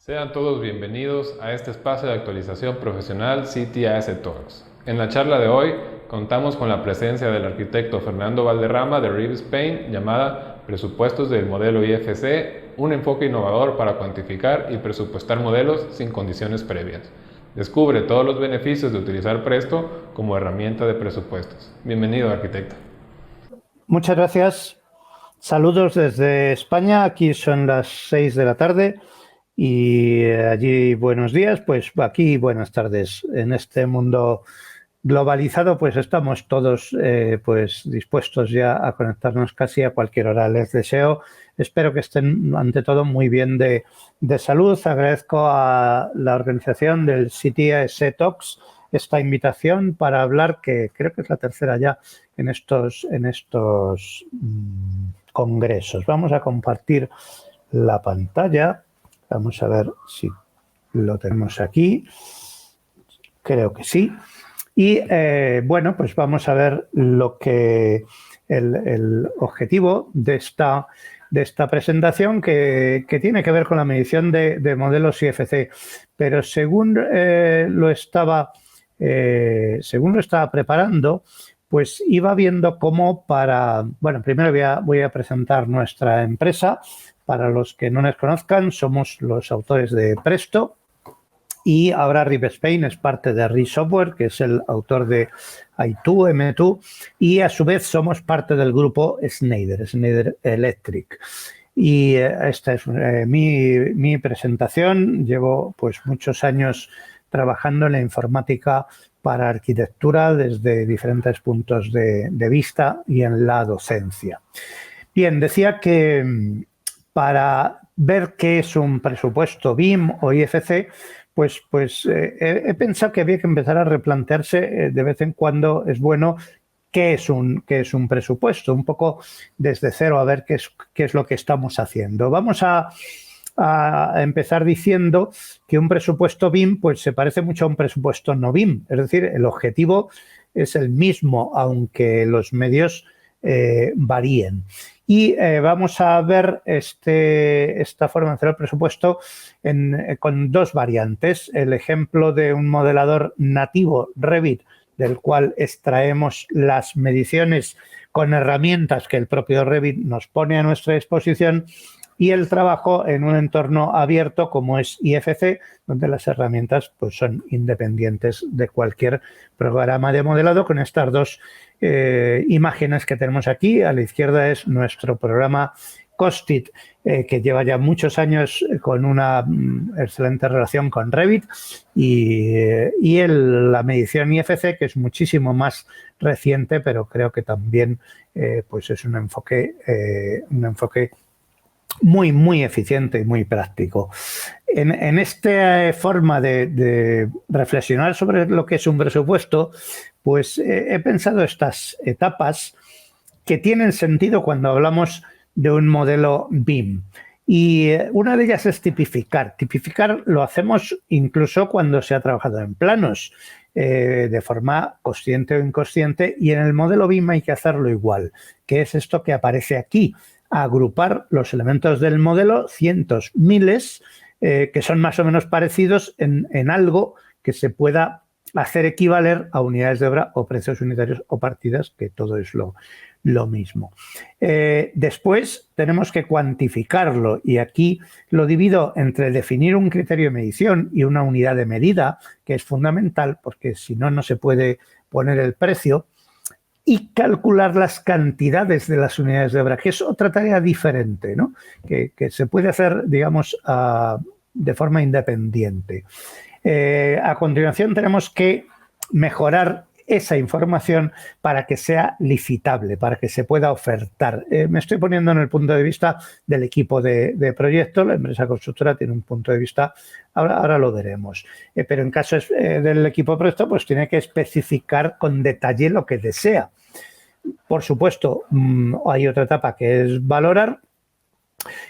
Sean todos bienvenidos a este espacio de actualización profesional CTAS Talks. En la charla de hoy contamos con la presencia del arquitecto Fernando Valderrama de RIB Spain, llamada Presupuestos del modelo IFC, un enfoque innovador para cuantificar y presupuestar modelos sin condiciones previas. Descubre todos los beneficios de utilizar Presto como herramienta de presupuestos. Bienvenido, arquitecto. Muchas gracias. Saludos desde España. Aquí son las 6 de la tarde. Y allí buenos días, pues aquí buenas tardes. En este mundo globalizado, pues estamos todos pues dispuestos ya a conectarnos casi a cualquier hora. Les deseo, espero que estén ante todo muy bien de salud. Agradezco a la organización del CTAS Talks esta invitación para hablar, que creo que es la tercera ya en estos congresos. Vamos a compartir la pantalla. Vamos a ver si lo tenemos aquí. Creo que sí. Y bueno, pues vamos a ver lo que el objetivo de esta presentación que tiene que ver con la medición de modelos IFC. Pero según lo estaba preparando, pues iba viendo cómo bueno, primero voy a presentar nuestra empresa. Para los que no nos conozcan, somos los autores de Presto y ahora RIB Spain es parte de RIB Software, que es el autor de i2, M2, y a su vez somos parte del grupo Schneider Electric. Y esta es mi presentación. Llevo pues muchos años trabajando en la informática para arquitectura desde diferentes puntos de vista y en la docencia. Bien, decía que para ver qué es un presupuesto BIM o IFC, pues he pensado que había que empezar a replantearse de vez en cuando, es bueno, qué es un presupuesto, un poco desde cero, a ver qué es lo que estamos haciendo. Vamos a empezar diciendo que un presupuesto BIM pues se parece mucho a un presupuesto no BIM, es decir, el objetivo es el mismo, aunque los medios varíen. Y vamos a ver esta forma de hacer el presupuesto con dos variantes. El ejemplo de un modelador nativo, Revit, del cual extraemos las mediciones con herramientas que el propio Revit nos pone a nuestra disposición, y el trabajo en un entorno abierto como es IFC, donde las herramientas pues, son independientes de cualquier programa de modelado. Con estas dos imágenes que tenemos aquí, a la izquierda es nuestro programa Costit, que lleva ya muchos años con una excelente relación con Revit, y la medición IFC, que es muchísimo más reciente, pero creo que también pues es un enfoque muy, muy eficiente y muy práctico. En esta forma de reflexionar sobre lo que es un presupuesto, pues he pensado estas etapas que tienen sentido cuando hablamos de un modelo BIM. Y una de ellas es tipificar. Tipificar lo hacemos incluso cuando se ha trabajado en planos, de forma consciente o inconsciente, y en el modelo BIM hay que hacerlo igual, que es esto que aparece aquí: agrupar los elementos del modelo, cientos, miles, que son más o menos parecidos en algo que se pueda hacer equivaler a unidades de obra o precios unitarios o partidas, que todo es lo mismo. Después tenemos que cuantificarlo, y aquí lo divido entre definir un criterio de medición y una unidad de medida, que es fundamental porque si no, no se puede poner el precio, y calcular las cantidades de las unidades de obra, que es otra tarea diferente, ¿no? que se puede hacer, digamos, de forma independiente. A continuación tenemos que mejorar esa información para que sea licitable, para que se pueda ofertar. Me estoy poniendo en el punto de vista del equipo de proyecto. La empresa constructora tiene un punto de vista, ahora lo veremos. Pero en caso del equipo de proyecto, pues tiene que especificar con detalle lo que desea. Por supuesto, hay otra etapa que es valorar,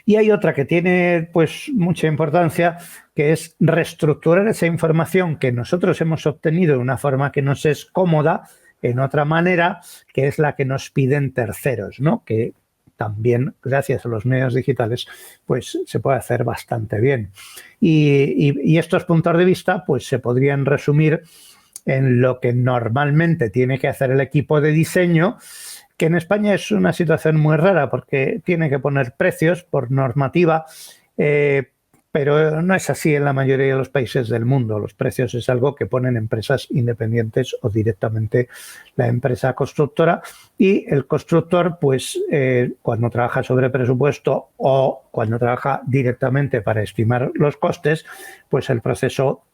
y hay otra que tiene pues mucha importancia, que es reestructurar esa información que nosotros hemos obtenido de una forma que nos es cómoda en otra manera, que es la que nos piden terceros, ¿no? Que también gracias a los medios digitales, pues se puede hacer bastante bien. Y estos puntos de vista pues se podrían resumir en lo que normalmente tiene que hacer el equipo de diseño, que en España es una situación muy rara porque tiene que poner precios por normativa, pero no es así en la mayoría de los países del mundo. Los precios es algo que ponen empresas independientes o directamente la empresa constructora, y el constructor, pues cuando trabaja sobre presupuesto o cuando trabaja directamente para estimar los costes, pues el proceso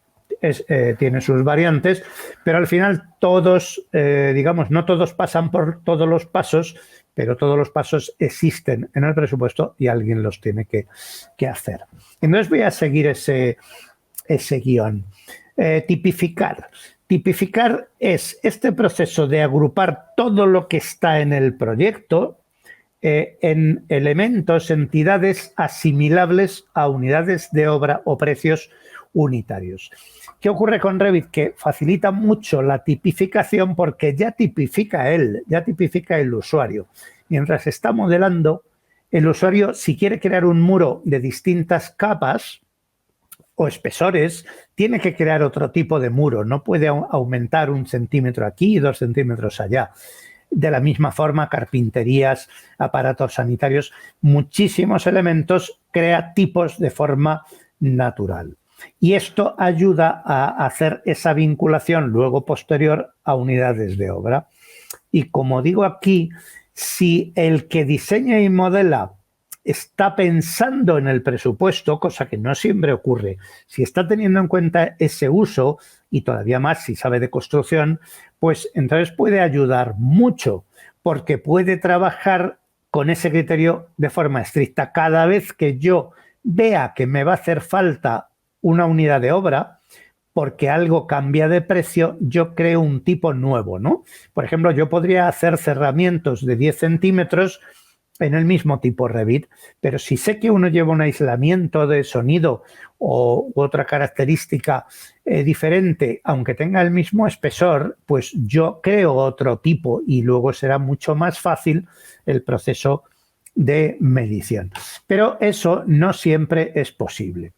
tiene sus variantes, pero al final todos, digamos, no todos pasan por todos los pasos, pero todos los pasos existen en el presupuesto y alguien los tiene que hacer. Entonces voy a seguir ese guión. Tipificar. Tipificar es este proceso de agrupar todo lo que está en el proyecto en elementos, entidades asimilables a unidades de obra o precios unitarios. ¿Qué ocurre con Revit? Que facilita mucho la tipificación porque ya tipifica el usuario. Mientras está modelando, el usuario, si quiere crear un muro de distintas capas o espesores, tiene que crear otro tipo de muro. No puede aumentar 1 centímetro aquí y 2 centímetros allá. De la misma forma, carpinterías, aparatos sanitarios, muchísimos elementos, crea tipos de forma natural. Y esto ayuda a hacer esa vinculación luego posterior a unidades de obra. Y como digo aquí, si el que diseña y modela está pensando en el presupuesto, cosa que no siempre ocurre, si está teniendo en cuenta ese uso, y todavía más si sabe de construcción, pues entonces puede ayudar mucho, porque puede trabajar con ese criterio de forma estricta. Cada vez que yo vea que me va a hacer falta una unidad de obra, porque algo cambia de precio, yo creo un tipo nuevo, ¿no? Por ejemplo, yo podría hacer cerramientos de 10 centímetros en el mismo tipo Revit, pero si sé que uno lleva un aislamiento de sonido u otra característica diferente, aunque tenga el mismo espesor, pues yo creo otro tipo y luego será mucho más fácil el proceso de medición. Pero eso no siempre es posible,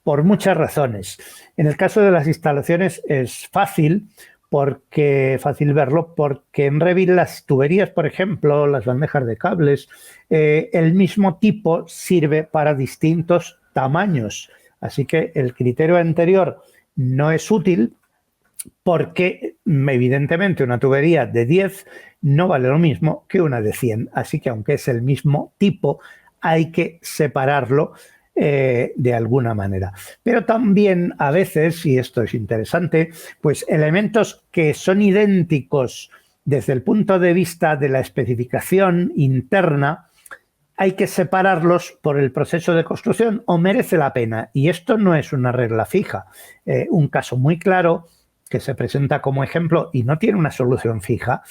por muchas razones. En el caso de las instalaciones es fácil verlo, porque en Revit las tuberías, por ejemplo, las bandejas de cables, el mismo tipo sirve para distintos tamaños. Así que el criterio anterior no es útil porque, evidentemente, una tubería de 10 no vale lo mismo que una de 100. Así que, aunque es el mismo tipo, hay que separarlo de alguna manera. Pero también a veces, y esto es interesante, pues elementos que son idénticos desde el punto de vista de la especificación interna, hay que separarlos por el proceso de construcción o merece la pena. Y esto no es una regla fija. Un caso muy claro que se presenta como ejemplo y no tiene una solución fija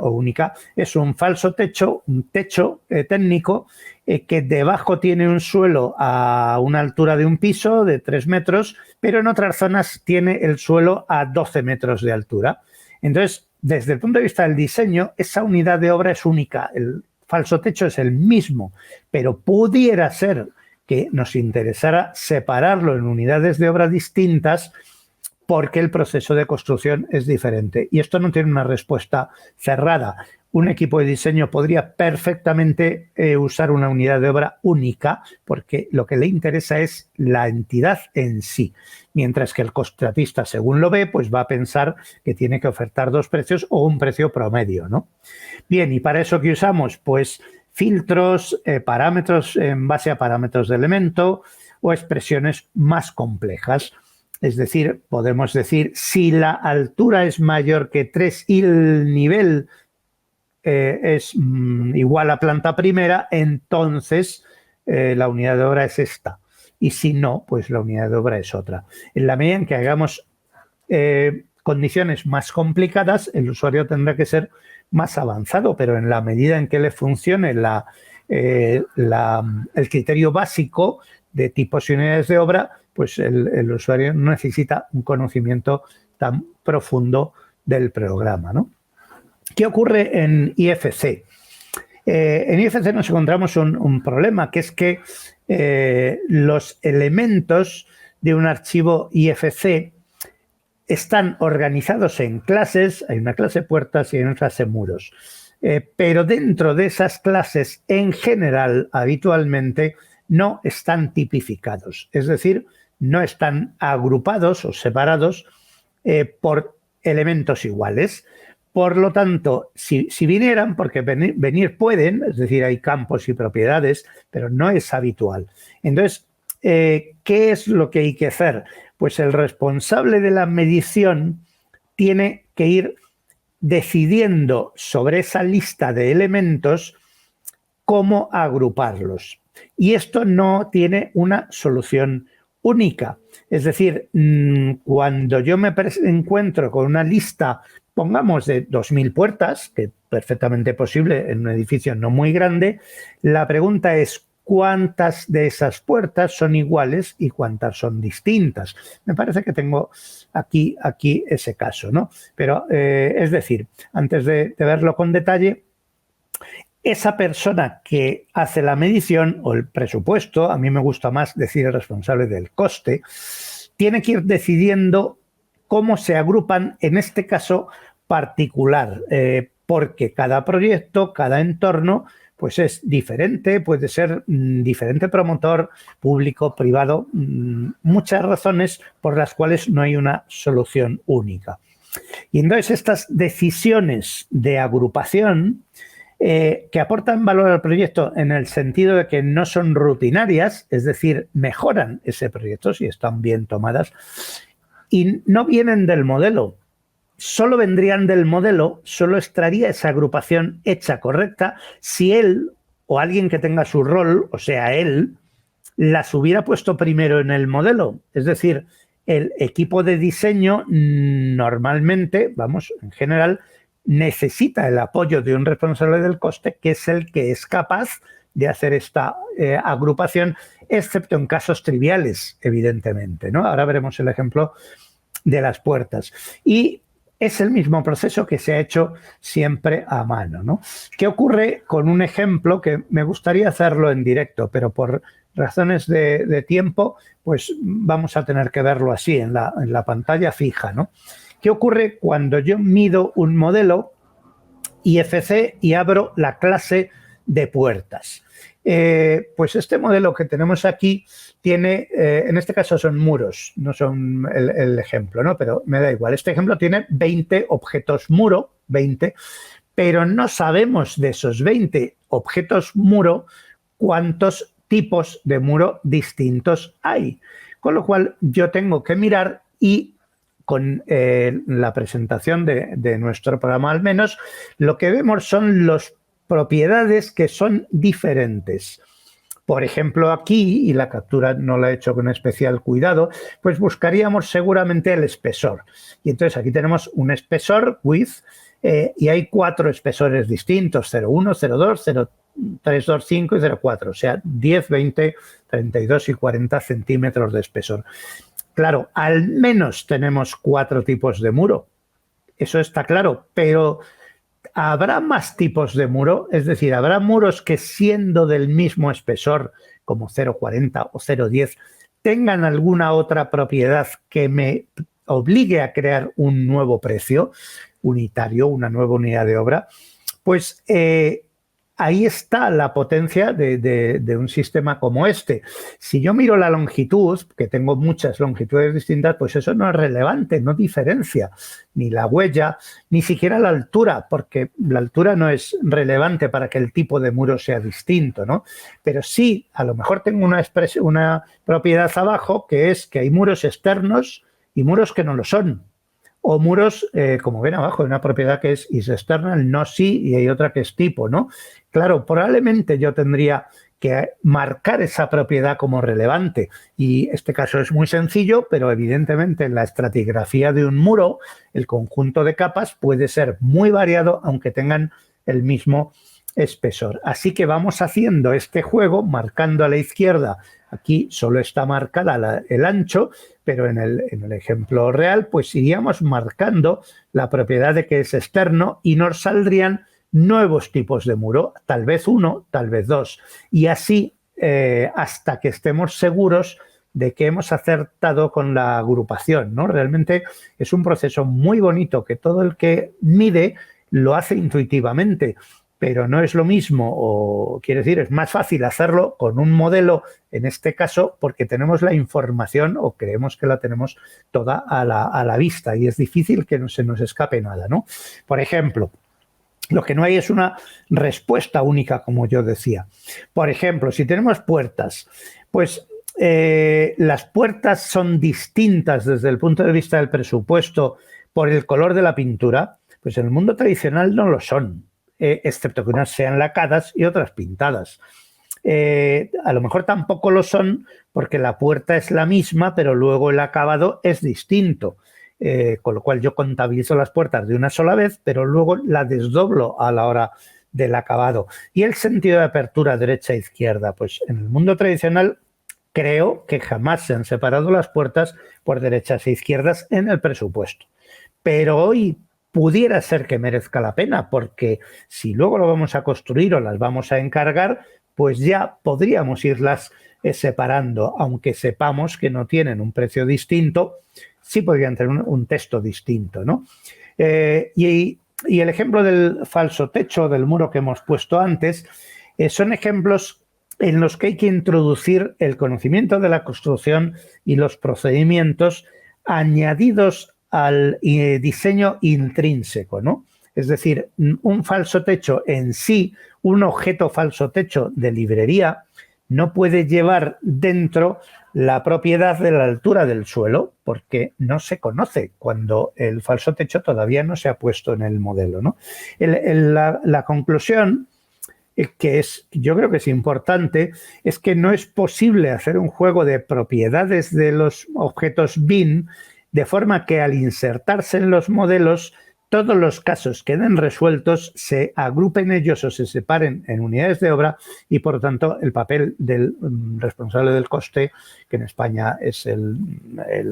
o única, es un falso techo, un techo técnico que debajo tiene un suelo a una altura de un piso de 3 metros, pero en otras zonas tiene el suelo a 12 metros de altura. Entonces, desde el punto de vista del diseño, esa unidad de obra es única. El falso techo es el mismo, pero pudiera ser que nos interesara separarlo en unidades de obra distintas porque el proceso de construcción es diferente. Y esto no tiene una respuesta cerrada. Un equipo de diseño podría perfectamente usar una unidad de obra única, porque lo que le interesa es la entidad en sí. Mientras que el contratista, según lo ve, pues va a pensar que tiene que ofertar 2 precios o un precio promedio, ¿no? Bien, ¿y para eso qué usamos? Pues filtros, parámetros en base a parámetros de elemento o expresiones más complejas. Es decir, podemos decir, si la altura es mayor que 3 y el nivel es igual a planta primera, entonces la unidad de obra es esta. Y si no, pues la unidad de obra es otra. En la medida en que hagamos condiciones más complicadas, el usuario tendrá que ser más avanzado, pero en la medida en que le funcione el criterio básico de tipos y unidades de obra, pues el usuario no necesita un conocimiento tan profundo del programa, ¿no? ¿Qué ocurre en IFC? En IFC nos encontramos un problema, que es que los elementos de un archivo IFC están organizados en clases. Hay una clase puertas y hay una clase muros. Pero dentro de esas clases, en general, habitualmente, no están tipificados. Es decir, no están agrupados o separados por elementos iguales. Por lo tanto, si vinieran, porque venir pueden, es decir, hay campos y propiedades, pero no es habitual. Entonces, ¿qué es lo que hay que hacer? Pues el responsable de la medición tiene que ir decidiendo sobre esa lista de elementos cómo agruparlos. Y esto no tiene una solución única. Es decir, cuando yo me encuentro con una lista, pongamos de 2000 puertas, que es perfectamente posible en un edificio no muy grande, la pregunta es cuántas de esas puertas son iguales y cuántas son distintas. Me parece que tengo aquí ese caso, ¿no? Pero, es decir, antes de verlo con detalle, esa persona que hace la medición o el presupuesto, a mí me gusta más decir el responsable del coste, tiene que ir decidiendo cómo se agrupan en este caso particular, porque cada proyecto, cada entorno, pues es diferente, puede ser diferente promotor, público, privado, muchas razones por las cuales no hay una solución única. Y entonces estas decisiones de agrupación que aportan valor al proyecto en el sentido de que no son rutinarias, es decir, mejoran ese proyecto si están bien tomadas, y no vienen del modelo. Solo vendrían del modelo, solo estaría esa agrupación hecha correcta si él o alguien que tenga su rol, o sea, él, las hubiera puesto primero en el modelo. Es decir, el equipo de diseño normalmente, vamos, en general, necesita el apoyo de un responsable del coste, que es el que es capaz de hacer esta agrupación, excepto en casos triviales, evidentemente, ¿no? Ahora veremos el ejemplo de las puertas. Y es el mismo proceso que se ha hecho siempre a mano, ¿no? ¿Qué ocurre con un ejemplo que me gustaría hacerlo en directo, pero por razones de tiempo, pues vamos a tener que verlo así, en la pantalla fija, ¿no? ¿Qué ocurre cuando yo mido un modelo IFC y abro la clase de puertas? Pues este modelo que tenemos aquí tiene, en este caso son muros, no son el ejemplo, ¿no? Pero me da igual. Este ejemplo tiene 20 objetos muro, 20, pero no sabemos de esos 20 objetos muro cuántos tipos de muro distintos hay. Con lo cual yo tengo que mirar y con la presentación de nuestro programa al menos, lo que vemos son las propiedades que son diferentes. Por ejemplo, aquí, y la captura no la he hecho con especial cuidado, pues buscaríamos seguramente el espesor. Y entonces aquí tenemos un espesor, width, y hay 4 espesores distintos, 0,1, 0,2, 0,325 y 0,4, o sea, 10, 20, 32 y 40 centímetros de espesor. Claro, al menos tenemos 4 tipos de muro, eso está claro, pero ¿habrá más tipos de muro? Es decir, ¿habrá muros que siendo del mismo espesor, como 0,40 o 0,10, tengan alguna otra propiedad que me obligue a crear un nuevo precio unitario, una nueva unidad de obra? Pues ahí está la potencia de un sistema como este. Si yo miro la longitud, que tengo muchas longitudes distintas, pues eso no es relevante, no diferencia ni la huella, ni siquiera la altura, porque la altura no es relevante para que el tipo de muro sea distinto, ¿no? Pero sí, a lo mejor tengo una propiedad abajo, que es que hay muros externos y muros que no lo son. O muros, como ven abajo, hay una propiedad que es is external, no sí, y hay otra que es tipo, ¿no? Claro, probablemente yo tendría que marcar esa propiedad como relevante. Y este caso es muy sencillo, pero evidentemente en la estratigrafía de un muro, el conjunto de capas puede ser muy variado, aunque tengan el mismo espesor. Así que vamos haciendo este juego, marcando a la izquierda. Aquí solo está marcada el ancho, pero en el ejemplo real, pues iríamos marcando la propiedad de que es externo y nos saldrían nuevos tipos de muro, tal vez uno, tal vez dos, y así hasta que estemos seguros de que hemos acertado con la agrupación, ¿no? Realmente es un proceso muy bonito que todo el que mide lo hace intuitivamente, pero no es lo mismo, o quiere decir, es más fácil hacerlo con un modelo, en este caso, porque tenemos la información o creemos que la tenemos toda a la vista y es difícil que no se nos escape nada, ¿no? Por ejemplo, lo que no hay es una respuesta única, como yo decía. Por ejemplo, si tenemos puertas, pues las puertas son distintas desde el punto de vista del presupuesto por el color de la pintura, pues en el mundo tradicional no lo son, excepto que unas sean lacadas y otras pintadas. A lo mejor tampoco lo son porque la puerta es la misma, pero luego el acabado es distinto. Con lo cual yo contabilizo las puertas de una sola vez, pero luego la desdoblo a la hora del acabado. Y el sentido de apertura derecha-izquierda, pues en el mundo tradicional creo que jamás se han separado las puertas por derechas e izquierdas en el presupuesto. Pero hoy pudiera ser que merezca la pena, porque si luego lo vamos a construir o las vamos a encargar, pues ya podríamos irlas separando, aunque sepamos que no tienen un precio distinto, sí podrían tener un texto distinto, ¿no? Y el ejemplo del falso techo, del muro que hemos puesto antes, son ejemplos en los que hay que introducir el conocimiento de la construcción y los procedimientos añadidos al diseño intrínseco, ¿no? Es decir, un falso techo en sí, un objeto falso techo de librería, no puede llevar dentro la propiedad de la altura del suelo porque no se conoce cuando el falso techo todavía no se ha puesto en el modelo, ¿no? La conclusión, que yo creo que es importante, es que no es posible hacer un juego de propiedades de los objetos BIM de forma que al insertarse en los modelos todos los casos queden resueltos, se agrupen ellos o se separen en unidades de obra y, por lo tanto, el papel del responsable del coste, que en España es el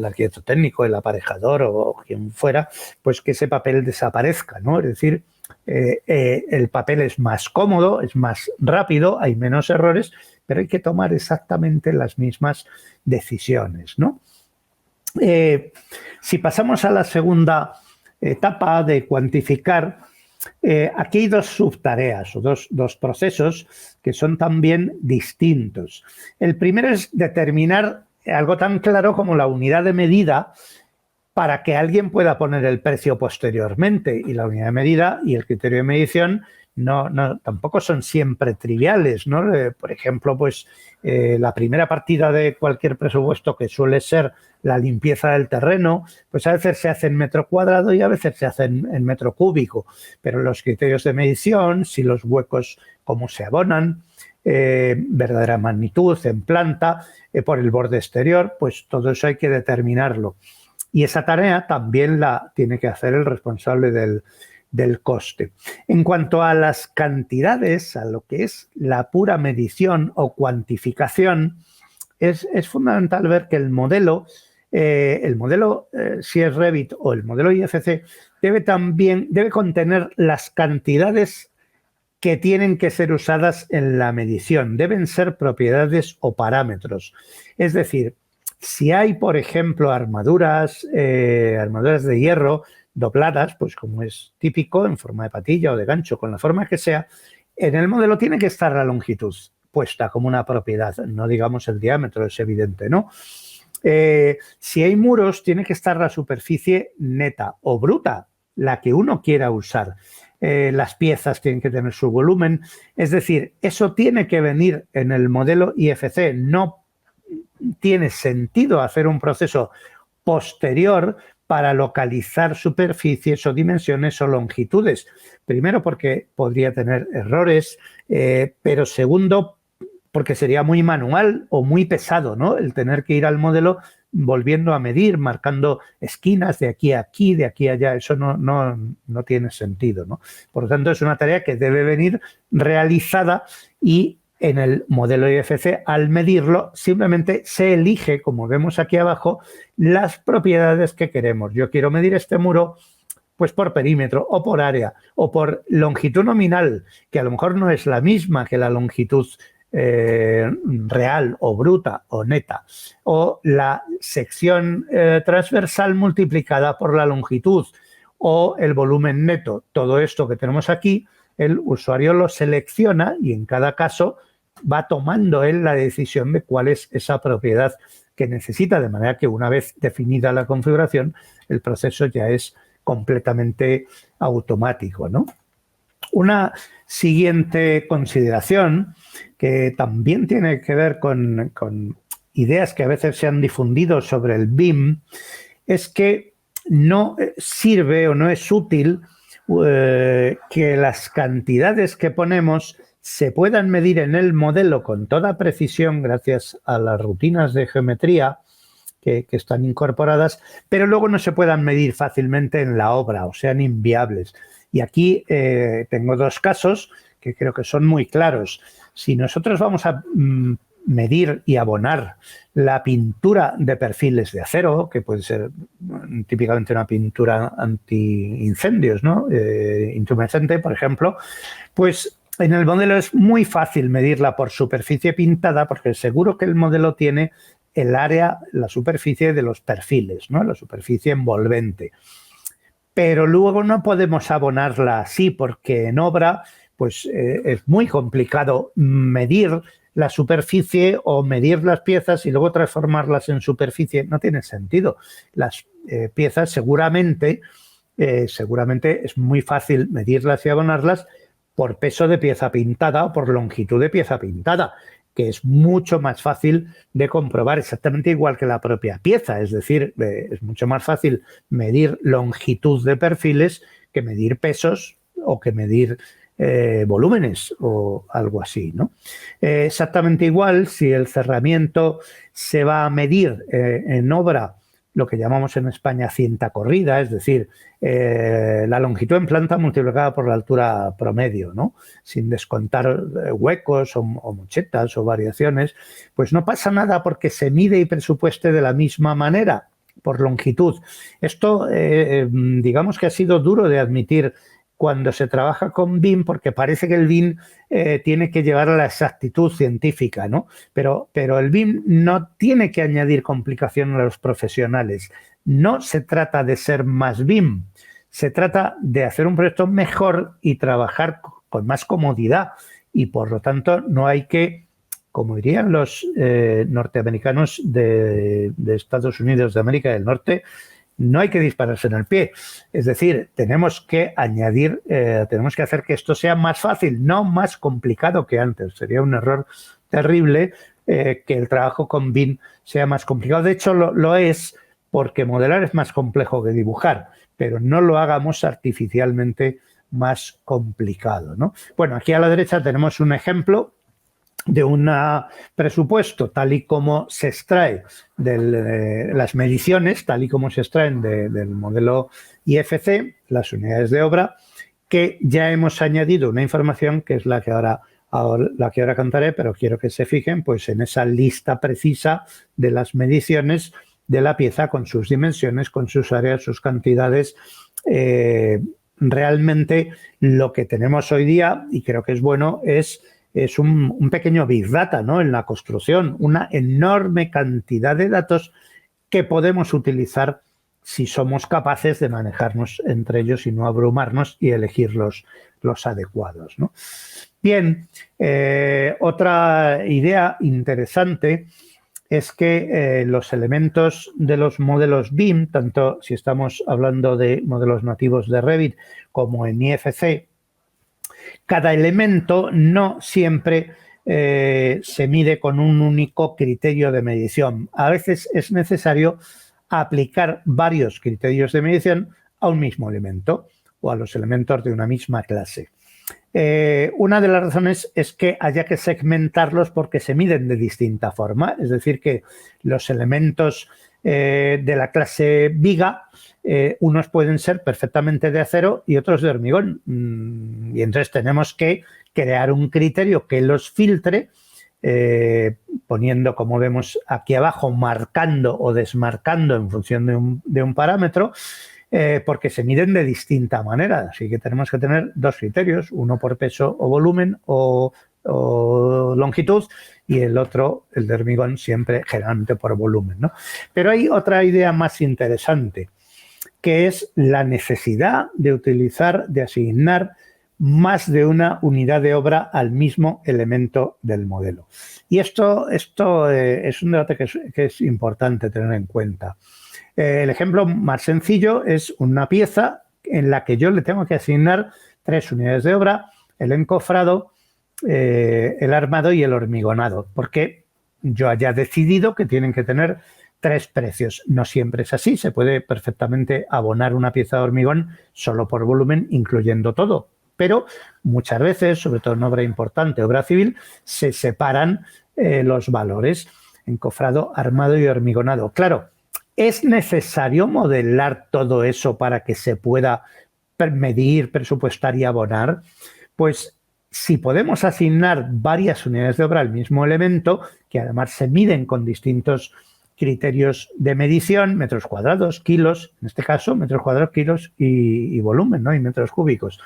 arquitecto técnico, el aparejador o quien fuera, pues que ese papel desaparezca, ¿no? Es decir, el papel es más cómodo, es más rápido, hay menos errores, pero hay que tomar exactamente las mismas decisiones, ¿no? Si pasamos a la segunda etapa de cuantificar, aquí hay dos subtareas o dos procesos que son también distintos. El primero es determinar algo tan claro como la unidad de medida para que alguien pueda poner el precio posteriormente, y la unidad de medida y el criterio de medición tampoco son siempre triviales, ¿no? Por ejemplo, pues la primera partida de cualquier presupuesto, que suele ser la limpieza del terreno, pues a veces se hace en metro cuadrado y a veces se hace en metro cúbico, pero los criterios de medición, si los huecos cómo se abonan, verdadera magnitud en planta, por el borde exterior, pues todo eso hay que determinarlo. Y esa tarea también la tiene que hacer el responsable del coste. En cuanto a las cantidades, a lo que es la pura medición o cuantificación, es fundamental ver que el modelo, si es Revit o el modelo IFC, debe contener las cantidades que tienen que ser usadas en la medición. Deben ser propiedades o parámetros. Es decir, si hay, por ejemplo, armaduras de hierro dobladas, pues como es típico, en forma de patilla o de gancho, con la forma que sea, en el modelo tiene que estar la longitud puesta como una propiedad, no digamos el diámetro, es evidente, ¿no? Si hay muros, tiene que estar la superficie neta o bruta, la que uno quiera usar. Las piezas tienen que tener su volumen, es decir, eso tiene que venir en el modelo IFC. No tiene sentido hacer un proceso posterior para localizar superficies o dimensiones o longitudes. Primero, porque podría tener errores, pero segundo, porque sería muy manual o muy pesado, ¿no? El tener que ir al modelo volviendo a medir, marcando esquinas de aquí a aquí, de aquí a allá. Eso no tiene sentido, ¿no? Por lo tanto, es una tarea que debe venir realizada y en el modelo IFC, al medirlo, simplemente se elige, como vemos aquí abajo, las propiedades que queremos. Yo quiero medir este muro Pues por perímetro o por área o por longitud nominal, que a lo mejor no es la misma que la longitud real o bruta o neta, o la sección transversal multiplicada por la longitud o el volumen neto. Todo esto que tenemos aquí, el usuario lo selecciona y en cada caso va tomando él la decisión de cuál es esa propiedad que necesita, de manera que una vez definida la configuración, el proceso ya es completamente automático, ¿no? Una siguiente consideración que también tiene que ver con ideas que a veces se han difundido sobre el BIM es que no sirve o no es útil que las cantidades que ponemos se puedan medir en el modelo con toda precisión gracias a las rutinas de geometría que están incorporadas, pero luego no se puedan medir fácilmente en la obra o sean inviables. Y aquí tengo dos casos que creo que son muy claros. Si nosotros vamos a medir y abonar la pintura de perfiles de acero, que puede ser típicamente una pintura anti-incendios, ¿no? Intumescente, por ejemplo, pues en el modelo es muy fácil medirla por superficie pintada porque seguro que el modelo tiene el área, la superficie de los perfiles, ¿no? La superficie envolvente. Pero luego no podemos abonarla así porque en obra pues, es muy complicado medir la superficie o medir las piezas y luego transformarlas en superficie. No tiene sentido. Las piezas seguramente es muy fácil medirlas y abonarlas por peso de pieza pintada o por longitud de pieza pintada, que es mucho más fácil de comprobar, exactamente igual que la propia pieza. Es decir, es mucho más fácil medir longitud de perfiles que medir pesos o que medir volúmenes o algo así, ¿no? Exactamente igual si el cerramiento se va a medir en obra, lo que llamamos en España cinta corrida, es decir, la longitud en planta multiplicada por la altura promedio, ¿no? Sin descontar huecos o mochetas o variaciones, pues no pasa nada porque se mide y presupueste de la misma manera por longitud. Esto, digamos que ha sido duro de admitir cuando se trabaja con BIM, porque parece que el BIM tiene que llevar a la exactitud científica, ¿no? Pero el BIM no tiene que añadir complicación a los profesionales. No se trata de ser más BIM, se trata de hacer un proyecto mejor y trabajar con más comodidad. Y por lo tanto no hay que, como dirían los norteamericanos de Estados Unidos de América del Norte, no hay que dispararse en el pie. Es decir, tenemos que añadir, tenemos que hacer que esto sea más fácil, no más complicado que antes. Sería un error terrible que el trabajo con BIM sea más complicado. De hecho, lo es porque modelar es más complejo que dibujar, pero no lo hagamos artificialmente más complicado, ¿no? Bueno, aquí a la derecha tenemos un ejemplo de un presupuesto tal y como se extrae de las mediciones, tal y como se extraen del modelo IFC, las unidades de obra, que ya hemos añadido una información que es la que ahora contaré, pero quiero que se fijen pues en esa lista precisa de las mediciones de la pieza con sus dimensiones, con sus áreas, sus cantidades. Realmente lo que tenemos hoy día, y creo que es bueno, es un pequeño Big Data, ¿no? En la construcción, una enorme cantidad de datos que podemos utilizar si somos capaces de manejarnos entre ellos y no abrumarnos y elegir los adecuados, ¿no? Bien, otra idea interesante es que los elementos de los modelos BIM, tanto si estamos hablando de modelos nativos de Revit como en IFC, cada elemento no siempre se mide con un único criterio de medición. A veces es necesario aplicar varios criterios de medición a un mismo elemento o a los elementos de una misma clase. Una de las razones es que haya que segmentarlos porque se miden de distinta forma, es decir, que los elementos de la clase viga, unos pueden ser perfectamente de acero y otros de hormigón. Y entonces tenemos que crear un criterio que los filtre, poniendo, como vemos aquí abajo, marcando o desmarcando en función de un parámetro, porque se miden de distinta manera. Así que tenemos que tener dos criterios, uno por peso o volumen o longitud, y el otro, el de hormigón, siempre generalmente por volumen, ¿no? Pero hay otra idea más interesante, que es la necesidad de asignar más de una unidad de obra al mismo elemento del modelo. Y esto es un debate que es importante tener en cuenta. El ejemplo más sencillo es una pieza en la que yo le tengo que asignar 3 unidades de obra, el encofrado, el armado y el hormigonado, porque yo haya decidido que tienen que tener 3 precios. No siempre es así, se puede perfectamente abonar una pieza de hormigón solo por volumen, incluyendo todo. Pero muchas veces, sobre todo en obra importante, obra civil, se separan los valores, encofrado, armado y hormigonado. Claro, ¿es necesario modelar todo eso para que se pueda medir, presupuestar y abonar? Pues si podemos asignar varias unidades de obra al mismo elemento, que además se miden con distintos criterios de medición, metros cuadrados, kilos, en este caso, metros cuadrados, kilos y volumen, ¿no? Y metros cúbicos.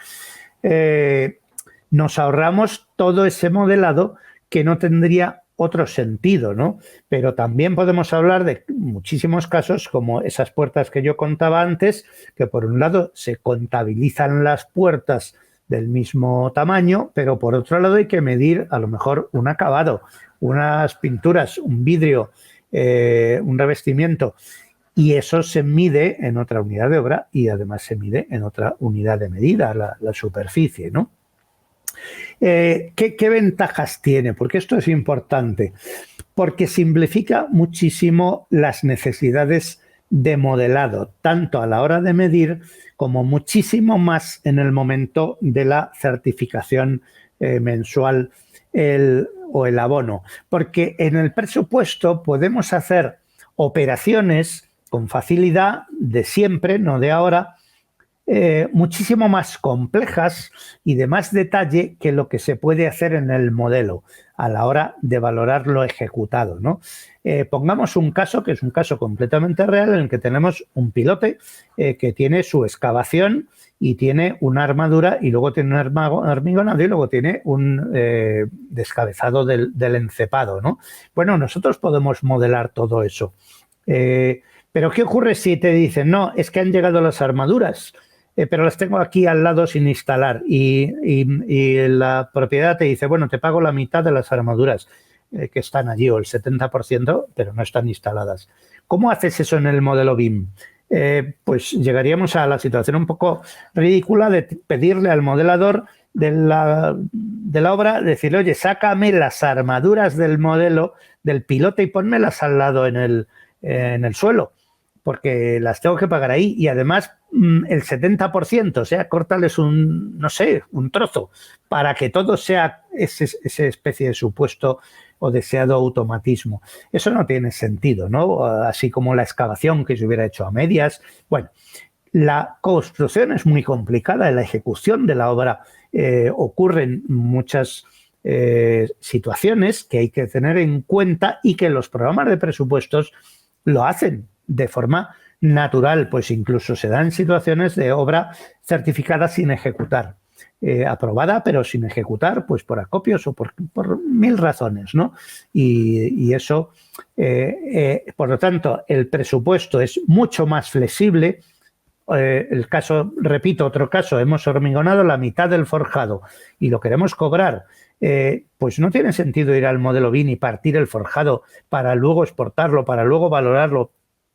Nos ahorramos todo ese modelado que no tendría otro sentido, ¿no? Pero también podemos hablar de muchísimos casos como esas puertas que yo contaba antes, que por un lado se contabilizan las puertas del mismo tamaño, pero por otro lado hay que medir a lo mejor un acabado, unas pinturas, un vidrio, un revestimiento, y eso se mide en otra unidad de obra y además se mide en otra unidad de medida, la superficie, ¿no? ¿Qué ventajas tiene? Porque esto es importante. Porque simplifica muchísimo las necesidades de modelado, tanto a la hora de medir como muchísimo más en el momento de la certificación mensual o el abono. Porque en el presupuesto podemos hacer operaciones con facilidad de siempre, no de ahora, muchísimo más complejas y de más detalle que lo que se puede hacer en el modelo a la hora de valorar lo ejecutado, ¿no? Pongamos un caso que es un caso completamente real en el que tenemos un pilote que tiene su excavación y tiene una armadura y luego tiene un hormigonado y luego tiene un descabezado del encepado, ¿no? Bueno, nosotros podemos modelar todo eso. Pero ¿qué ocurre si te dicen, no, es que han llegado las armaduras, pero las tengo aquí al lado sin instalar y la propiedad te dice, bueno, te pago la mitad de las armaduras que están allí o el 70%, pero no están instaladas? ¿Cómo haces eso en el modelo BIM? Pues llegaríamos a la situación un poco ridícula de pedirle al modelador de la obra, decirle, oye, sácame las armaduras del modelo del pilote y pónmelas al lado en el suelo, porque las tengo que pagar ahí y además el 70%, o sea, córtales un trozo para que todo sea esa especie de supuesto o deseado automatismo. Eso no tiene sentido, ¿no? Así como la excavación que se hubiera hecho a medias. Bueno, la construcción es muy complicada, en la ejecución de la obra ocurren muchas situaciones que hay que tener en cuenta y que los programas de presupuestos lo hacen de forma natural, pues incluso se dan situaciones de obra certificada sin ejecutar, aprobada pero sin ejecutar, pues por acopios o por 1000 razones, ¿no? Y eso, por lo tanto, el presupuesto es mucho más flexible. El caso, repito, otro caso, hemos hormigonado la mitad del forjado y lo queremos cobrar. Pues no tiene sentido ir al modelo BIM y partir el forjado para luego exportarlo, para luego valorarlo.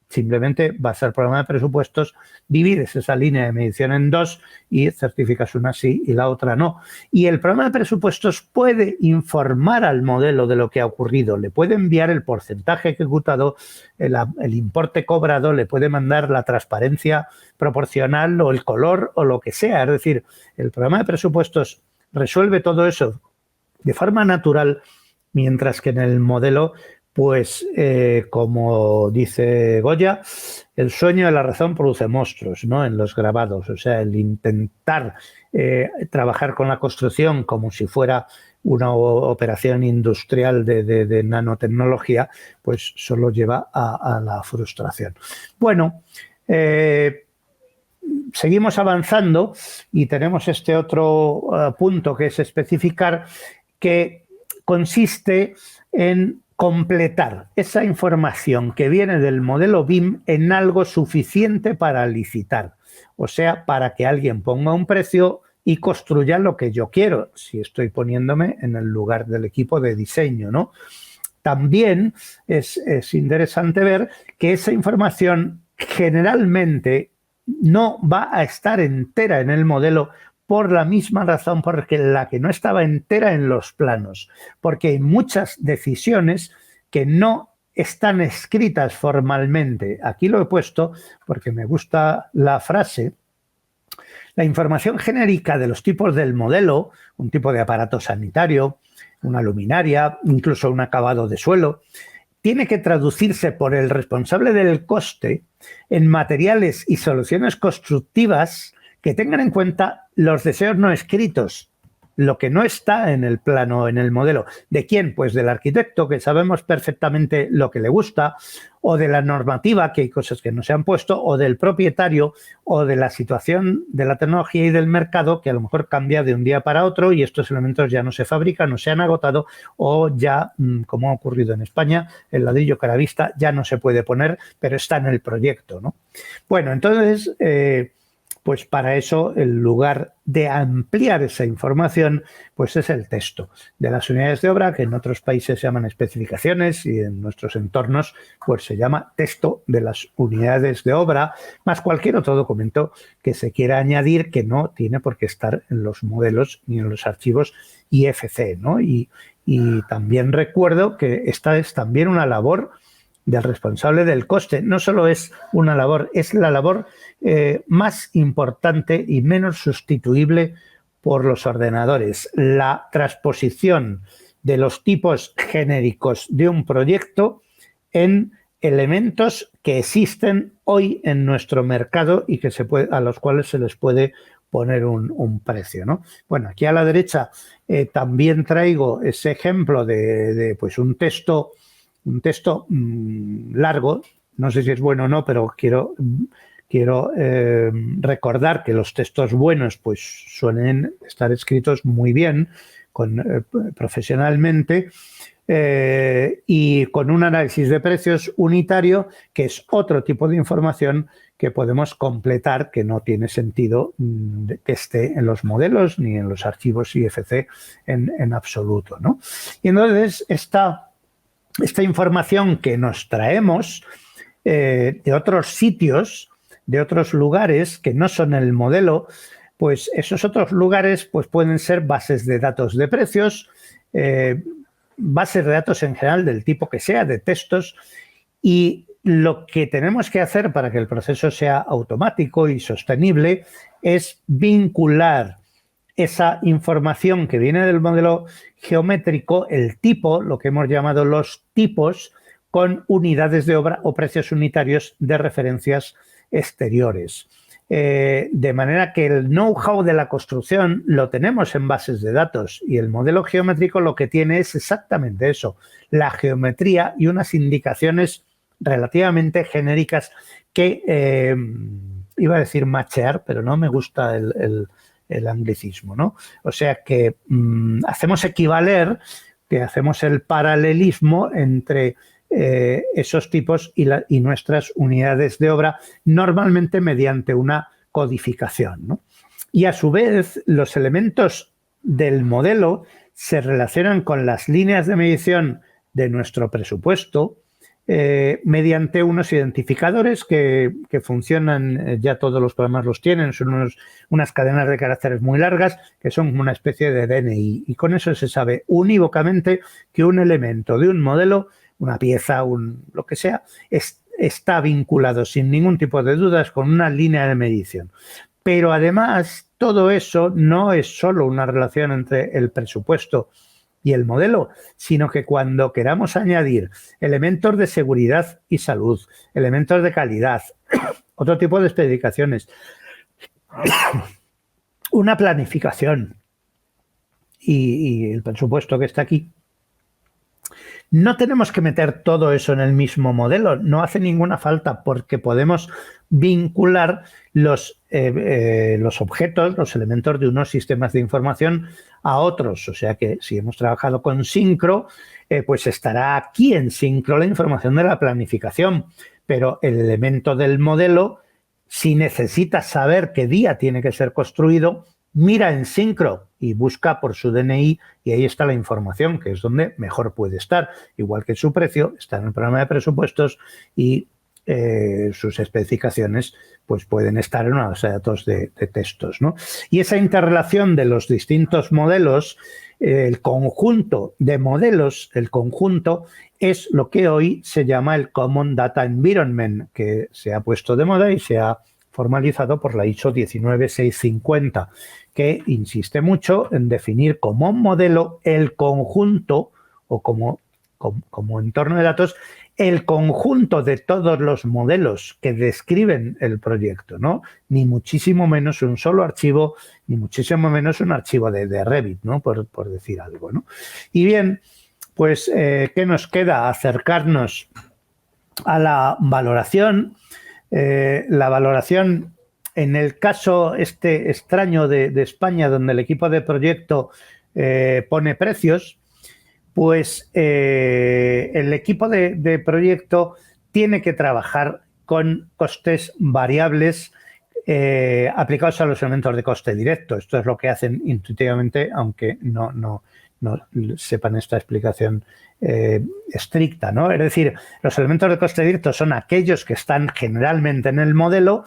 Simplemente vas al programa de presupuestos, divides esa línea de medición en dos y certificas una sí y la otra no. Y el programa de presupuestos puede informar al modelo de lo que ha ocurrido, le puede enviar el porcentaje ejecutado, el importe cobrado, le puede mandar la transparencia proporcional o el color o lo que sea. Es decir, el programa de presupuestos resuelve todo eso de forma natural, mientras que en el modelo, pues como dice Goya, el sueño de la razón produce monstruos, ¿no? En los grabados, o sea, el intentar trabajar con la construcción como si fuera una operación industrial de nanotecnología, pues solo lleva a la frustración. Bueno, seguimos avanzando y tenemos este otro punto que es especificar, que consiste en completar esa información que viene del modelo BIM en algo suficiente para licitar, o sea, para que alguien ponga un precio y construya lo que yo quiero, si estoy poniéndome en el lugar del equipo de diseño, ¿no? También es interesante ver que esa información generalmente no va a estar entera en el modelo por la misma razón por la que no estaba entera en los planos, porque hay muchas decisiones que no están escritas formalmente. Aquí lo he puesto porque me gusta la frase. La información genérica de los tipos del modelo, un tipo de aparato sanitario, una luminaria, incluso un acabado de suelo, tiene que traducirse por el responsable del coste en materiales y soluciones constructivas que tengan en cuenta los deseos no escritos, lo que no está en el plano, en el modelo. ¿De quién? Pues del arquitecto, que sabemos perfectamente lo que le gusta, o de la normativa, que hay cosas que no se han puesto, o del propietario, o de la situación de la tecnología y del mercado, que a lo mejor cambia de un día para otro y estos elementos ya no se fabrican, no se han agotado, o ya, como ha ocurrido en España, el ladrillo caravista ya no se puede poner, pero está en el proyecto, ¿no? Bueno, entonces, pues para eso, en lugar de ampliar esa información, pues es el texto de las unidades de obra, que en otros países se llaman especificaciones y en nuestros entornos pues se llama texto de las unidades de obra, más cualquier otro documento que se quiera añadir que no tiene por qué estar en los modelos ni en los archivos IFC, ¿no? Y también recuerdo que esta es también una labor del responsable del coste. No solo es una labor, es la labor más importante y menos sustituible por los ordenadores. La transposición de los tipos genéricos de un proyecto en elementos que existen hoy en nuestro mercado y que a los cuales se les puede poner un precio, ¿no? Bueno, aquí a la derecha también traigo ese ejemplo de pues un texto largo, no sé si es bueno o no, pero quiero recordar que los textos buenos pues suelen estar escritos muy bien, profesionalmente, y con un análisis de precios unitario, que es otro tipo de información que podemos completar, que no tiene sentido que esté en los modelos ni en los archivos IFC en absoluto, ¿no? Y entonces esta información que nos traemos de otros sitios, de otros lugares que no son el modelo, pues esos otros lugares pues pueden ser bases de datos de precios, bases de datos en general del tipo que sea, de textos, y lo que tenemos que hacer para que el proceso sea automático y sostenible es vincular esa información que viene del modelo geométrico, el tipo, lo que hemos llamado los tipos, con unidades de obra o precios unitarios de referencias exteriores. De manera que el know-how de la construcción lo tenemos en bases de datos y el modelo geométrico lo que tiene es exactamente eso, la geometría y unas indicaciones relativamente genéricas que, iba a decir machear, pero no me gusta el anglicismo, ¿no? O sea que hacemos equivaler, que hacemos el paralelismo entre esos tipos y nuestras unidades de obra, normalmente mediante una codificación, ¿no? Y a su vez, los elementos del modelo se relacionan con las líneas de medición de nuestro presupuesto mediante unos identificadores que funcionan, ya todos los programas los tienen, son unas cadenas de caracteres muy largas que son una especie de DNI, y con eso se sabe unívocamente que un elemento de un modelo, una pieza, lo que sea, está vinculado sin ningún tipo de dudas con una línea de medición. Pero además, todo eso no es solo una relación entre el presupuesto y el modelo, sino que cuando queramos añadir elementos de seguridad y salud, elementos de calidad, otro tipo de especificaciones, una planificación y el presupuesto que está aquí, No tenemos que meter todo eso en el mismo modelo, no hace ninguna falta porque podemos vincular los objetos, los elementos de unos sistemas de información a otros. O sea que si hemos trabajado con Syncro, pues estará aquí en Syncro la información de la planificación, pero el elemento del modelo, si necesitas saber qué día tiene que ser construido, mira en Syncro y busca por su DNI y ahí está la información, que es donde mejor puede estar. Igual que su precio está en el programa de presupuestos y sus especificaciones pues pueden estar en una base de datos de textos, ¿no? Y esa interrelación de los distintos modelos, el conjunto de modelos, el conjunto, es lo que hoy se llama el Common Data Environment, que se ha puesto de moda y se ha formalizado por la ISO 19650, que insiste mucho en definir como modelo el conjunto o como entorno de datos el conjunto de todos los modelos que describen el proyecto, ¿no? Ni muchísimo menos un solo archivo, ni muchísimo menos un archivo de Revit, ¿no? Por decir algo, ¿no? Y bien, pues, ¿qué nos queda? Acercarnos a la valoración. La valoración, en el caso este extraño de España, donde el equipo de proyecto pone precios, pues el equipo de proyecto tiene que trabajar con costes variables aplicados a los elementos de coste directo. Esto es lo que hacen intuitivamente, aunque no sepan esta explicación estricta, ¿no? Es decir, los elementos de coste directo son aquellos que están generalmente en el modelo,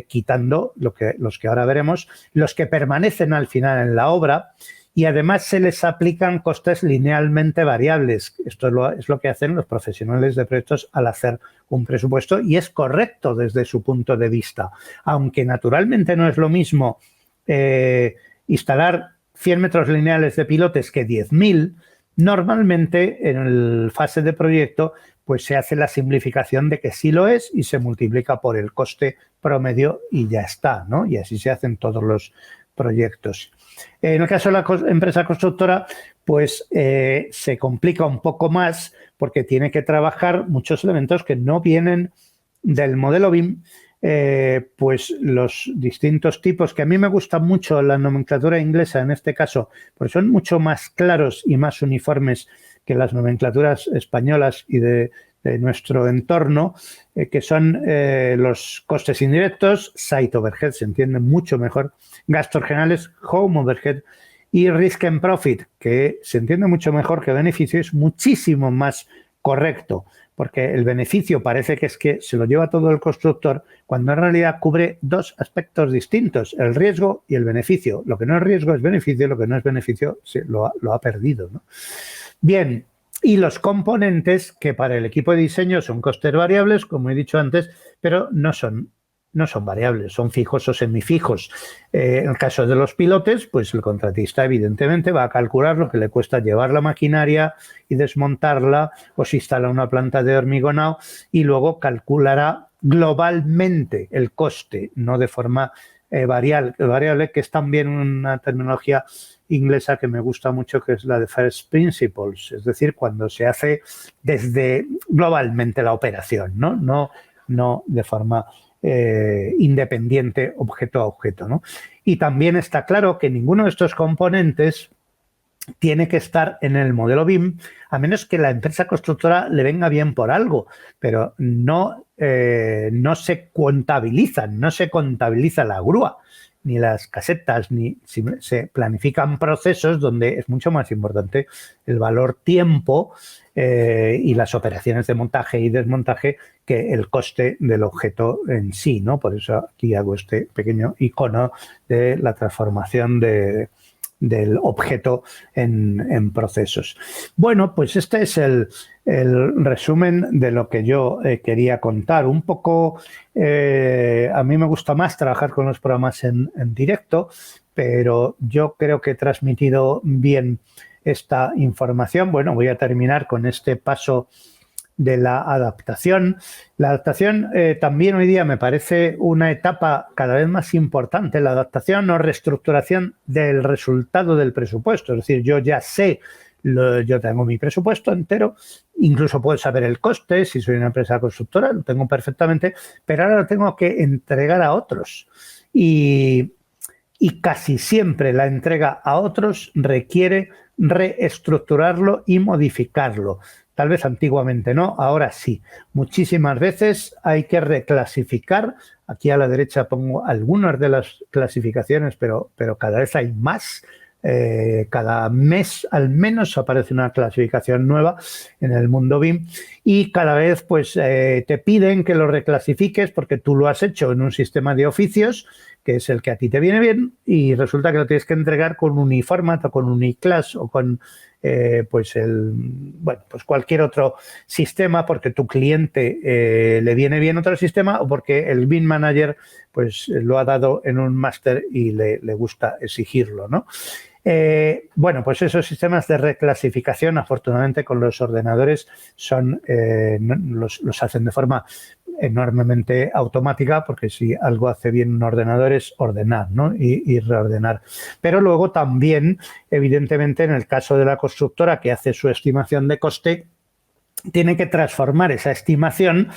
quitando los que ahora veremos, los que permanecen al final en la obra, y además se les aplican costes linealmente variables. Esto es lo que hacen los profesionales de proyectos al hacer un presupuesto y es correcto desde su punto de vista. Aunque naturalmente no es lo mismo instalar 100 metros lineales de pilotes que 10.000, normalmente en la fase de proyecto pues se hace la simplificación de que sí lo es y se multiplica por el coste promedio y ya está, ¿no? Y así se hacen todos los proyectos. En el caso de la empresa constructora, pues se complica un poco más porque tiene que trabajar muchos elementos que no vienen del modelo BIM, pues los distintos tipos, que a mí me gusta mucho la nomenclatura inglesa en este caso, porque son mucho más claros y más uniformes que las nomenclaturas españolas y de nuestro entorno, que son los costes indirectos, site overhead, se entiende mucho mejor, gastos generales, home overhead, y risk and profit, que se entiende mucho mejor que beneficio, es muchísimo más correcto, porque el beneficio parece que es que se lo lleva todo el constructor, cuando en realidad cubre dos aspectos distintos, el riesgo y el beneficio. Lo que no es riesgo es beneficio, lo que no es beneficio lo ha perdido, ¿no? Bien, y los componentes, que para el equipo de diseño son costes variables, como he dicho antes, pero no son variables, son fijos o semifijos. En el caso de los pilotes, pues el contratista evidentemente va a calcular lo que le cuesta llevar la maquinaria y desmontarla, o si instala una planta de hormigonado, y luego calculará globalmente el coste, no de forma variable, que es también una terminología inglesa que me gusta mucho, que es la de first principles, es decir, cuando se hace desde globalmente la operación, no de forma independiente objeto a objeto, ¿no? Y también está claro que ninguno de estos componentes tiene que estar en el modelo BIM, a menos que la empresa constructora le venga bien por algo, pero no se contabilizan, no se contabiliza la grúa, ni las casetas, ni se planifican procesos donde es mucho más importante el valor tiempo y las operaciones de montaje y desmontaje que el coste del objeto en sí, ¿no? Por eso aquí hago este pequeño icono de la transformación del objeto en procesos. Bueno, pues este es el resumen de lo que yo quería contar. Un poco, a mí me gusta más trabajar con los programas en directo, pero yo creo que he transmitido bien esta información. Bueno, voy a terminar con este paso de la adaptación. La adaptación también hoy día me parece una etapa cada vez más importante, la adaptación o reestructuración del resultado del presupuesto. Es decir, yo ya sé yo tengo mi presupuesto entero, incluso puedo saber el coste, si soy una empresa constructora, lo tengo perfectamente, pero ahora lo tengo que entregar a otros. Y casi siempre la entrega a otros requiere reestructurarlo y modificarlo. Tal vez antiguamente no, ahora sí. Muchísimas veces hay que reclasificar. Aquí a la derecha pongo algunas de las clasificaciones, pero cada vez hay más. Cada mes al menos aparece una clasificación nueva en el mundo BIM y cada vez pues te piden que lo reclasifiques porque tú lo has hecho en un sistema de oficios que es el que a ti te viene bien y resulta que lo tienes que entregar con Uniformat o con Uniclass o con pues cualquier otro sistema porque tu cliente le viene bien otro sistema o porque el BIM Manager pues lo ha dado en un máster y le gusta exigirlo, ¿no? Pues esos sistemas de reclasificación, afortunadamente con los ordenadores, los hacen de forma enormemente automática, porque si algo hace bien un ordenador es ordenar, ¿no? y reordenar. Pero luego también, evidentemente, en el caso de la constructora que hace su estimación de coste, tiene que transformar esa estimación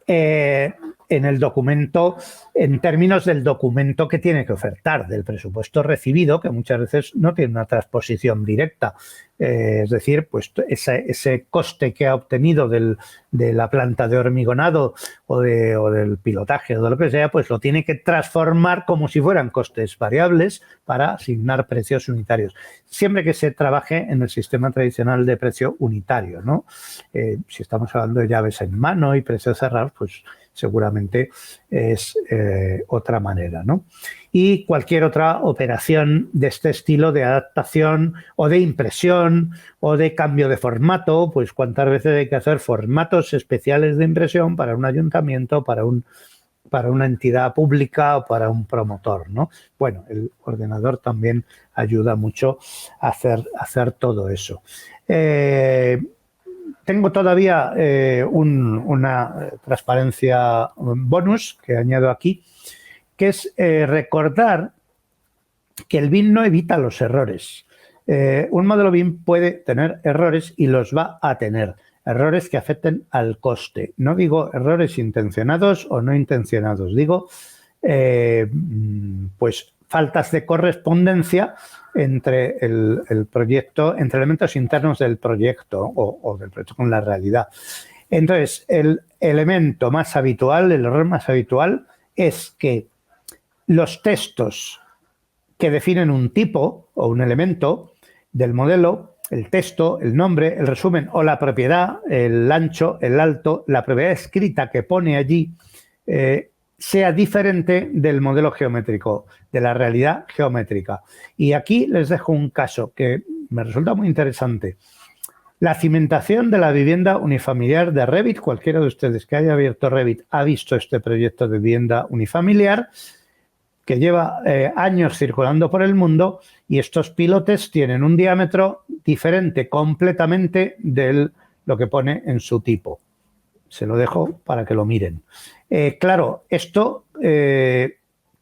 en el documento, en términos del documento que tiene que ofertar, del presupuesto recibido, que muchas veces no tiene una transposición directa. Es decir, pues ese coste que ha obtenido de la planta de hormigonado o del pilotaje o de lo que sea, pues lo tiene que transformar como si fueran costes variables para asignar precios unitarios. Siempre que se trabaje en el sistema tradicional de precio unitario, ¿no? Si estamos hablando de llaves en mano y precios cerrados, pues seguramente es otra manera, ¿no? Y cualquier otra operación de este estilo de adaptación o de impresión o de cambio de formato, pues cuántas veces hay que hacer formatos especiales de impresión para un ayuntamiento, para una entidad pública o para un promotor, ¿no? Bueno, el ordenador también ayuda mucho a hacer todo eso. Tengo todavía una transparencia bonus que añado aquí, que es recordar que el BIM no evita los errores. Un modelo BIM puede tener errores y los va a tener. Errores que afecten al coste. No digo errores intencionados o no intencionados, digo pues faltas de correspondencia entre el proyecto, entre elementos internos del proyecto o del proyecto con la realidad. Entonces, el elemento más habitual, el error más habitual es que los textos que definen un tipo o un elemento del modelo, el texto, el nombre, el resumen o la propiedad, el ancho, el alto, la propiedad escrita que pone allí, sea diferente del modelo geométrico, de la realidad geométrica. Y aquí les dejo un caso que me resulta muy interesante. La cimentación de la vivienda unifamiliar de Revit, cualquiera de ustedes que haya abierto Revit ha visto este proyecto de vivienda unifamiliar que lleva años circulando por el mundo y estos pilotes tienen un diámetro diferente completamente de lo que pone en su tipo. Se lo dejo para que lo miren. Claro, esto, ¿qué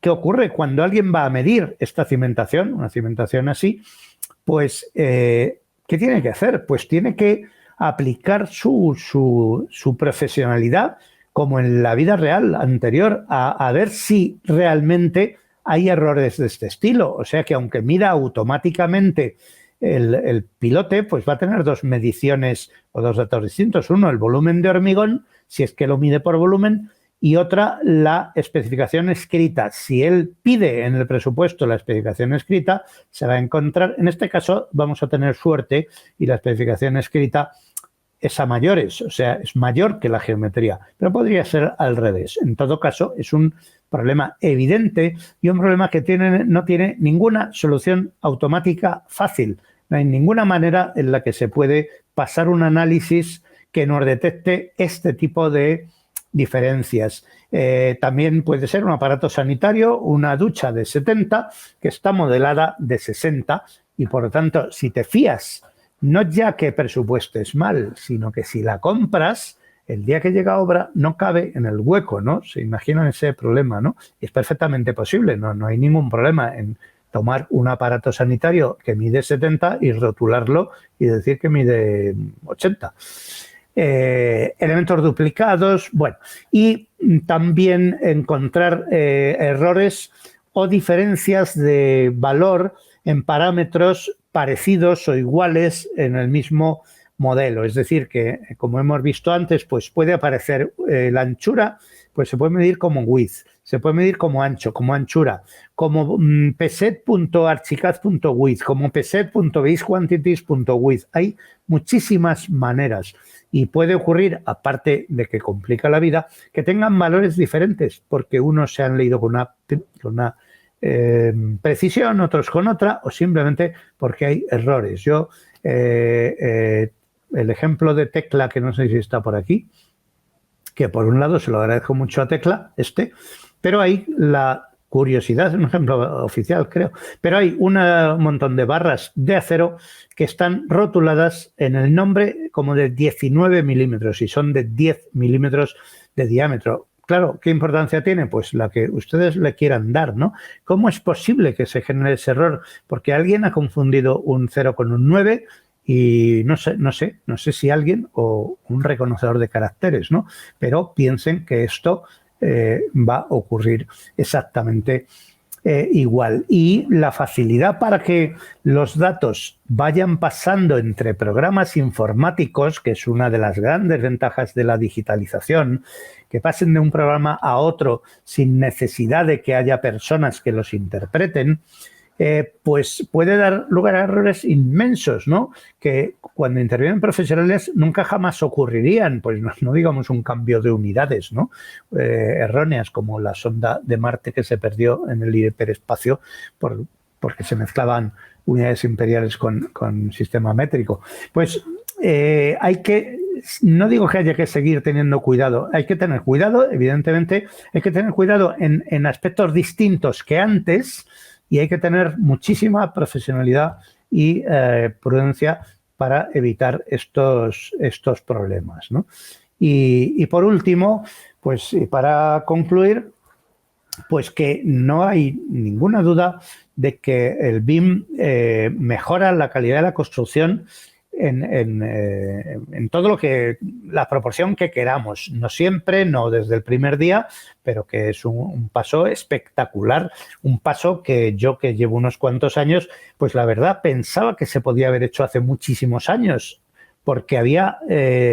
ocurre? Cuando alguien va a medir esta cimentación, una cimentación así, pues, ¿qué tiene que hacer? Pues tiene que aplicar su profesionalidad como en la vida real anterior a ver si realmente hay errores de este estilo. O sea que aunque mida automáticamente el pilote, pues va a tener dos mediciones o dos datos distintos. Uno, el volumen de hormigón, si es que lo mide por volumen, y otra, la especificación escrita. Si él pide en el presupuesto la especificación escrita, se va a encontrar, en este caso vamos a tener suerte y la especificación escrita es a mayores, o sea, es mayor que la geometría, pero podría ser al revés. En todo caso, es un problema evidente y un problema que no tiene ninguna solución automática fácil. No hay ninguna manera en la que se puede pasar un análisis que nos detecte este tipo de diferencias. También puede ser un aparato sanitario, una ducha de 70 que está modelada de 60 y por lo tanto, si te fías, no ya que presupuestes mal, sino que si la compras, el día que llega a obra no cabe en el hueco, ¿no? Se imaginan ese problema, ¿no? Es perfectamente posible, no hay ningún problema en tomar un aparato sanitario que mide 70 y rotularlo y decir que mide 80. Elementos duplicados, bueno, y también encontrar errores o diferencias de valor en parámetros parecidos o iguales en el mismo modelo. Es decir, que como hemos visto antes, pues puede aparecer la anchura, pues se puede medir como width, se puede medir como ancho, como anchura, como pset.archicad.width, como pset.basequantities.width. Hay muchísimas maneras y puede ocurrir, aparte de que complica la vida, que tengan valores diferentes, porque unos se han leído con una precisión, otros con otra, o simplemente porque hay errores. Yo, el ejemplo de Tecla, que no sé si está por aquí, que por un lado se lo agradezco mucho a Tecla, pero hay la curiosidad, es un ejemplo oficial, creo, pero hay un montón de barras de acero que están rotuladas en el nombre como de 19 milímetros y son de 10 milímetros de diámetro. Claro, ¿qué importancia tiene? Pues la que ustedes le quieran dar, ¿no? ¿Cómo es posible que se genere ese error? Porque alguien ha confundido un 0 con un 9 y no sé si alguien o un reconocedor de caracteres, ¿no? Pero piensen que esto va a ocurrir exactamente igual. Y la facilidad para que los datos vayan pasando entre programas informáticos, que es una de las grandes ventajas de la digitalización, que pasen de un programa a otro sin necesidad de que haya personas que los interpreten, pues puede dar lugar a errores inmensos, ¿no? Que cuando intervienen profesionales nunca jamás ocurrirían, pues no digamos un cambio de unidades, ¿no? Erróneas, como la sonda de Marte que se perdió en el hiperespacio porque se mezclaban unidades imperiales con sistema métrico. Pues no digo que haya que seguir teniendo cuidado, hay que tener cuidado, evidentemente, hay que tener cuidado en aspectos distintos que antes, y hay que tener muchísima profesionalidad y prudencia para evitar estos problemas, ¿no? Y por último, pues para concluir, pues que no hay ninguna duda de que el BIM mejora la calidad de la construcción en todo lo que, la proporción que queramos, no siempre, no desde el primer día, pero que es un paso espectacular, un paso que yo, que llevo unos cuantos años, pues la verdad pensaba que se podía haber hecho hace muchísimos años, porque había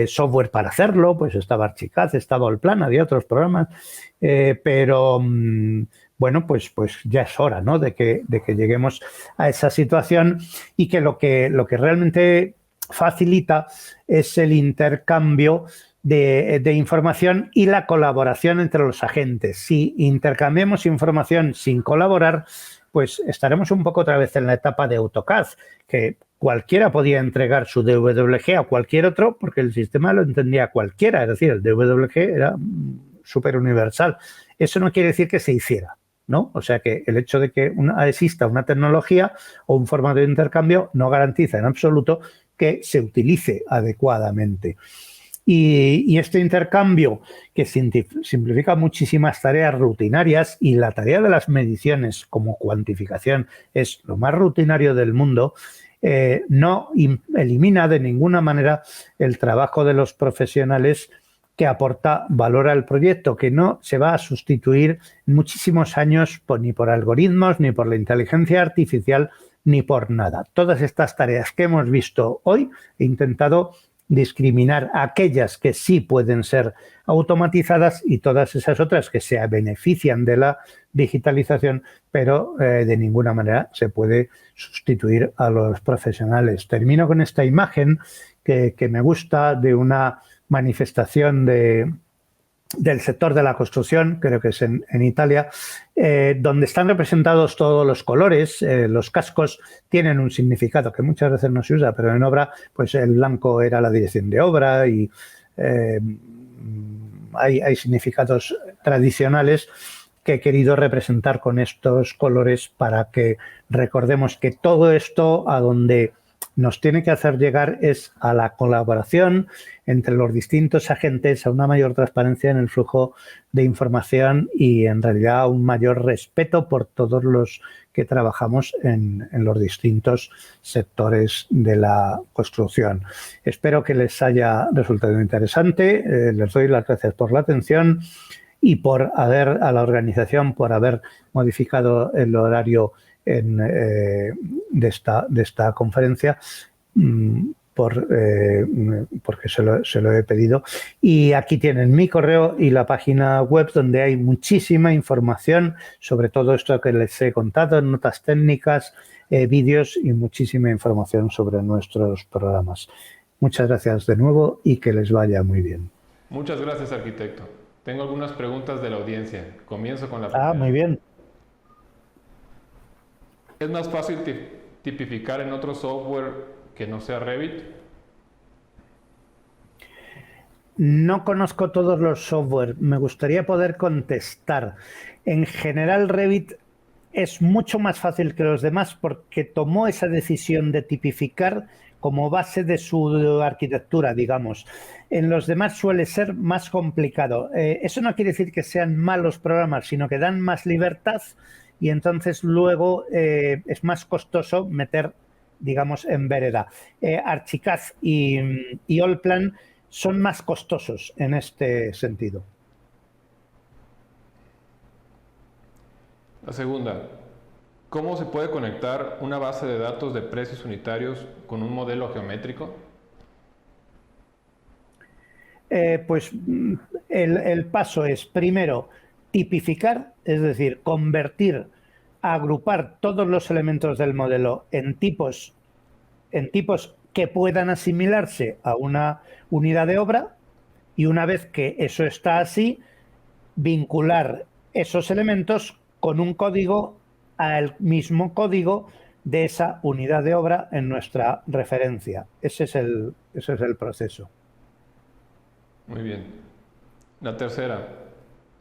software para hacerlo, pues estaba Archicad, estaba Allplan, había otros programas, pero bueno, pues ya es hora, ¿no? de que lleguemos a esa situación y que lo que realmente facilita es el intercambio de información y la colaboración entre los agentes. Si intercambiamos información sin colaborar, pues estaremos un poco otra vez en la etapa de AutoCAD, que cualquiera podía entregar su DWG a cualquier otro porque el sistema lo entendía cualquiera, es decir, el DWG era súper universal. Eso no quiere decir que se hiciera, ¿no? O sea que el hecho de que exista una tecnología o un formato de intercambio no garantiza en absoluto que se utilice adecuadamente. Y este intercambio, que simplifica muchísimas tareas rutinarias, y la tarea de las mediciones como cuantificación es lo más rutinario del mundo, no elimina de ninguna manera el trabajo de los profesionales que aporta valor al proyecto, que no se va a sustituir en muchísimos años ni por algoritmos, ni por la inteligencia artificial, ni por nada. Todas estas tareas que hemos visto hoy, he intentado discriminar aquellas que sí pueden ser automatizadas y todas esas otras que se benefician de la digitalización, pero de ninguna manera se puede sustituir a los profesionales. Termino con esta imagen que me gusta, de una manifestación del sector de la construcción, creo que es en Italia, donde están representados todos los colores. Los cascos tienen un significado que muchas veces no se usa, pero en obra, pues el blanco era la dirección de obra y hay significados tradicionales que he querido representar con estos colores para que recordemos que todo esto, a donde nos tiene que hacer llegar es a la colaboración entre los distintos agentes, a una mayor transparencia en el flujo de información y en realidad un mayor respeto por todos los que trabajamos en los distintos sectores de la construcción. Espero que les haya resultado interesante. Les doy las gracias por la atención y a la organización por haber modificado el horario de esta conferencia, porque se lo he pedido. Y aquí tienen mi correo y la página web donde hay muchísima información sobre todo esto que les he contado, notas técnicas, vídeos y muchísima información sobre nuestros programas. Muchas gracias de nuevo y que les vaya muy bien. Muchas gracias, arquitecto. Tengo algunas preguntas de la audiencia. Comienzo con la primera. Muy bien. ¿Es más fácil tipificar en otro software que no sea Revit? No conozco todos los software. Me gustaría poder contestar. En general, Revit es mucho más fácil que los demás porque tomó esa decisión de tipificar como base de su arquitectura, digamos. En los demás suele ser más complicado. Eso no quiere decir que sean malos programas, sino que dan más libertad y entonces luego es más costoso meter, digamos, en vereda. Archicad y Allplan son más costosos en este sentido. La segunda, ¿cómo se puede conectar una base de datos de precios unitarios con un modelo geométrico? Pues el paso es, primero, tipificar, es decir, agrupar todos los elementos del modelo en tipos que puedan asimilarse a una unidad de obra, y una vez que eso está así, vincular esos elementos con un código al mismo código de esa unidad de obra en nuestra referencia. Ese es el proceso. Muy bien. La tercera,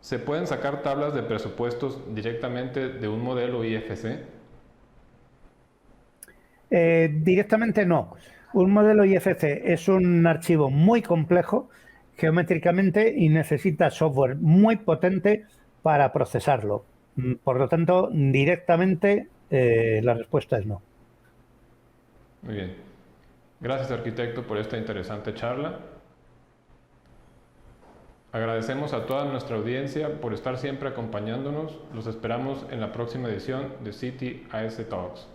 ¿se pueden sacar tablas de presupuestos directamente de un modelo IFC? Directamente no. Un modelo IFC es un archivo muy complejo geométricamente y necesita software muy potente para procesarlo. Por lo tanto, directamente la respuesta es no. Muy bien. Gracias, arquitecto, por esta interesante charla. Agradecemos a toda nuestra audiencia por estar siempre acompañándonos. Los esperamos en la próxima edición de City AS Talks.